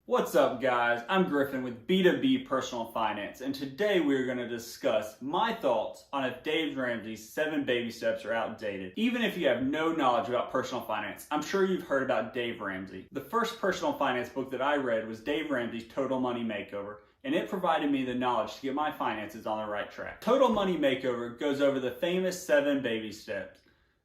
What's up, guys? I'm Griffin with B2B Personal Finance, and today we're going to discuss my thoughts on if Dave Ramsey's 7 baby steps are outdated. Even if you have no knowledge about personal finance, I'm sure you've heard about Dave Ramsey. The first personal finance book that I read was Dave Ramsey's Total Money Makeover, and it provided me the knowledge to get my finances on the right track. Total Money Makeover goes over the famous 7 baby steps.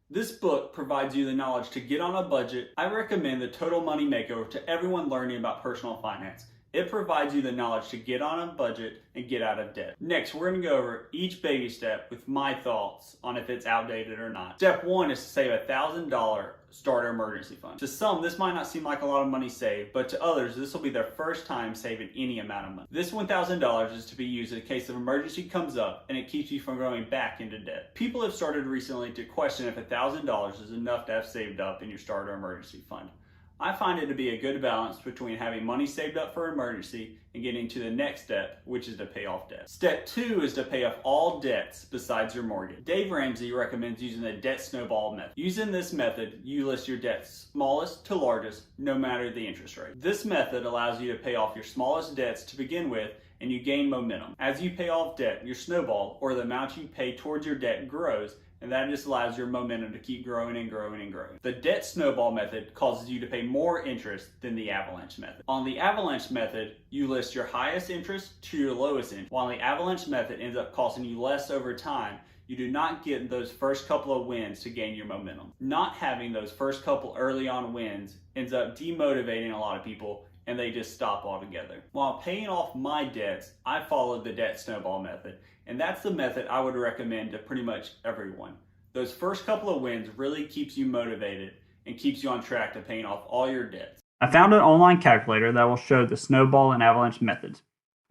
This book provides you the knowledge to get on a budget. I recommend the Total Money Makeover to everyone learning about personal finance. It provides you the knowledge to get on a budget and get out of debt. Next, we're going to go over each baby step with my thoughts on if it's outdated or not. Step 1 is to save a $1,000 starter emergency fund. To some, this might not seem like a lot of money saved, but to others, this will be their first time saving any amount of money. This $1,000 is to be used in case an emergency comes up and it keeps you from going back into debt. People have started recently to question if $1,000 is enough to have saved up in your starter emergency fund. I find it to be a good balance between having money saved up for emergency and getting to the next step, which is to pay off debt. Step 2 is to pay off all debts besides your mortgage. Dave Ramsey recommends using the Debt Snowball method. Using this method, you list your debts smallest to largest, no matter the interest rate. This method allows you to pay off your smallest debts to begin with, and you gain momentum. As you pay off debt, your snowball, or the amount you pay towards your debt, grows, and that just allows your momentum to keep growing and growing and growing. The Debt Snowball method causes you to pay more interest than the Avalanche method. On the Avalanche method, you list your highest interest to your lowest interest. While the Avalanche method ends up costing you less over time, you do not get those first couple of wins to gain your momentum. Not having those first couple early on wins ends up demotivating a lot of people, and they just stop altogether. While paying off my debts, I followed the Debt Snowball method, and that's the method I would recommend to pretty much everyone. Those first couple of wins really keeps you motivated and keeps you on track to paying off all your debts. I found an online calculator that will show the snowball and avalanche methods.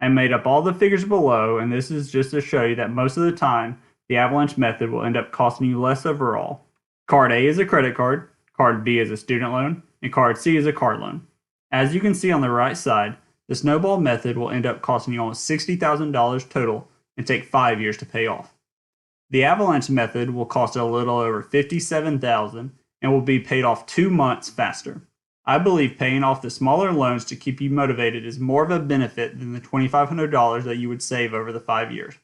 I made up all the figures below, and this is just to show you that most of the time, the avalanche method will end up costing you less overall. Card A is a credit card, card B is a student loan, and card C is a car loan. As you can see on the right side, the snowball method will end up costing you almost $60,000 total and take 5 years to pay off. The avalanche method will cost a little over $57,000 and will be paid off 2 months faster. I believe paying off the smaller loans to keep you motivated is more of a benefit than the $2,500 that you would save over the 5 years.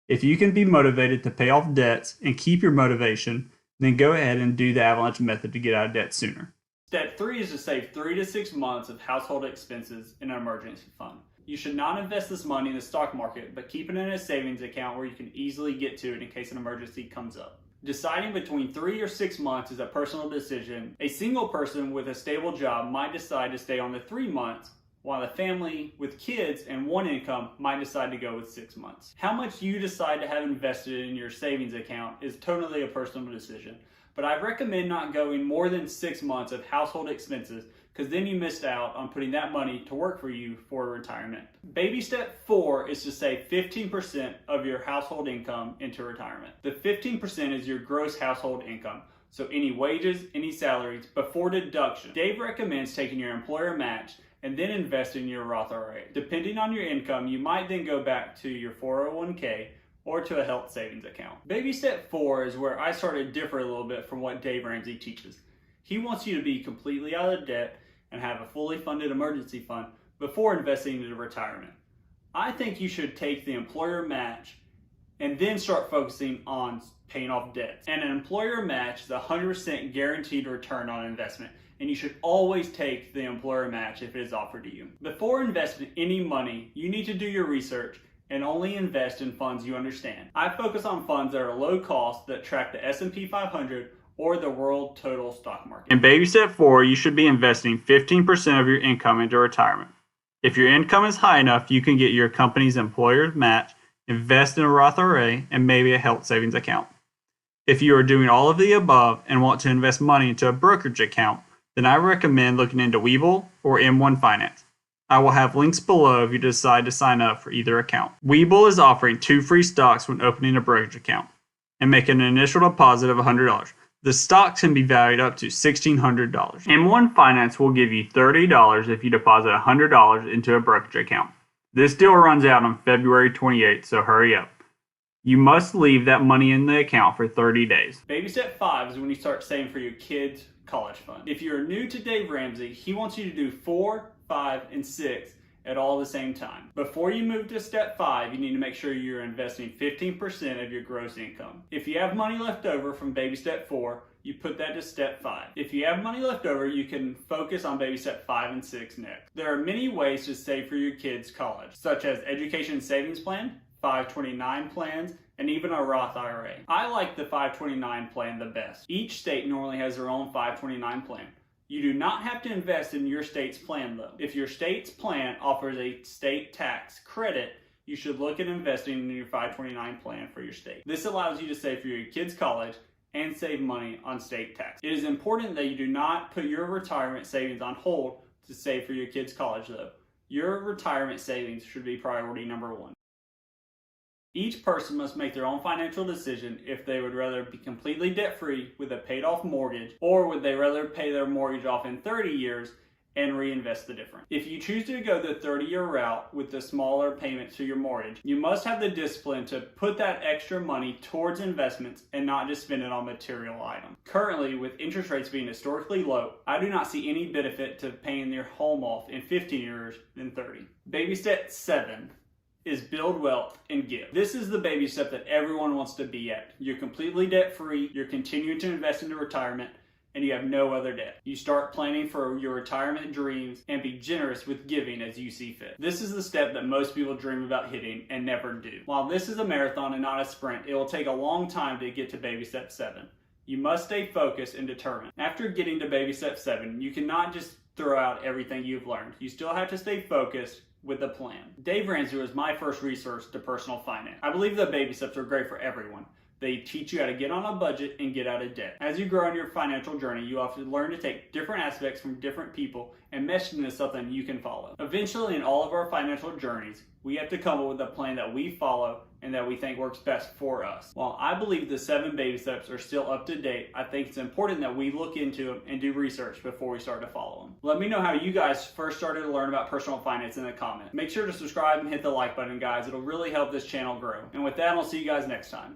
If you can be motivated to pay off debts and keep your motivation, then go ahead and do the avalanche method to get out of debt sooner. Step 3 is to save 3 to 6 months of household expenses in an emergency fund. You should not invest this money in the stock market, but keep it in a savings account where you can easily get to it in case an emergency comes up. Deciding between 3 or 6 months is a personal decision. A single person with a stable job might decide to stay on the 3 months, while a family with kids and one income might decide to go with 6 months. How much you decide to have invested in your savings account is totally a personal decision, but I recommend not going more than 6 months of household expenses, because then you missed out on putting that money to work for you for retirement. Baby step 4 is to save 15% of your household income into retirement. The 15% is your gross household income, so any wages, any salaries, before deduction. Dave recommends taking your employer match and then investing in your Roth IRA. Depending on your income, you might then go back to your 401k or to a health savings account. Baby step 4 is where I started to differ a little bit from what Dave Ramsey teaches. He wants you to be completely out of debt and have a fully funded emergency fund before investing into retirement. I think you should take the employer match and then start focusing on paying off debts. And an employer match is a 100% guaranteed return on investment, and you should always take the employer match if it is offered to you. Before investing any money, you need to do your research and only invest in funds you understand. I focus on funds that are low cost that track the S&P 500 or the world total stock market. In baby step 4, you should be investing 15% of your income into retirement. If your income is high enough, you can get your company's employer match, invest in a Roth IRA, and maybe a health savings account. If you are doing all of the above and want to invest money into a brokerage account, then I recommend looking into Webull or M1 Finance. I will have links below if you decide to sign up for either account. Webull is offering 2 free stocks when opening a brokerage account and make an initial deposit of $100. The stocks can be valued up to $1,600. M1 Finance will give you $30 if you deposit $100 into a brokerage account. This deal runs out on February 28th, so hurry up. You must leave that money in the account for 30 days. Baby step 5 is when you start saving for your kids' college fund. If you're new to Dave Ramsey, he wants you to do 4 5, and 6 at all the same time. Before you move to step 5, you need to make sure you're investing 15% of your gross income. If you have money left over from baby step 4, you put that to step 5. If you have money left over, you can focus on baby step 5 and 6 next. There are many ways to save for your kids' college, such as education savings plan, 529 plans, and even a Roth IRA. I like the 529 plan the best. Each state normally has their own 529 plan. You do not have to invest in your state's plan though. If your state's plan offers a state tax credit, you should look at investing in your 529 plan for your state. This allows you to save for your kids' college and save money on state tax. It is important that you do not put your retirement savings on hold to save for your kids' college though. Your retirement savings should be priority number 1. Each person must make their own financial decision if they would rather be completely debt-free with a paid-off mortgage, or would they rather pay their mortgage off in 30 years and reinvest the difference. If you choose to go the 30-year route with the smaller payments to your mortgage, you must have the discipline to put that extra money towards investments and not just spend it on material items. Currently, with interest rates being historically low, I do not see any benefit to paying your home off in 15 years than 30. Baby step 7 is build wealth and give. This is the baby step that everyone wants to be at. You're completely debt-free, you're continuing to invest into retirement, and you have no other debt. You start planning for your retirement dreams and be generous with giving as you see fit. This is the step that most people dream about hitting and never do. While this is a marathon and not a sprint, it will take a long time to get to baby step 7. You must stay focused and determined. After getting to baby step 7, you cannot just throw out everything you've learned. You still have to stay focused with a plan. Dave Ramsey was my first resource to personal finance. I believe the baby steps are great for everyone. They teach you how to get on a budget and get out of debt. As you grow in your financial journey, you have to learn to take different aspects from different people and mesh into something you can follow. Eventually, in all of our financial journeys, we have to come up with a plan that we follow and that we think works best for us. While I believe the 7 baby steps are still up to date, I think it's important that we look into them and do research before we start to follow them. Let me know how you guys first started to learn about personal finance in the comments. Make sure to subscribe and hit the like button, guys. It'll really help this channel grow. And with that, I'll see you guys next time.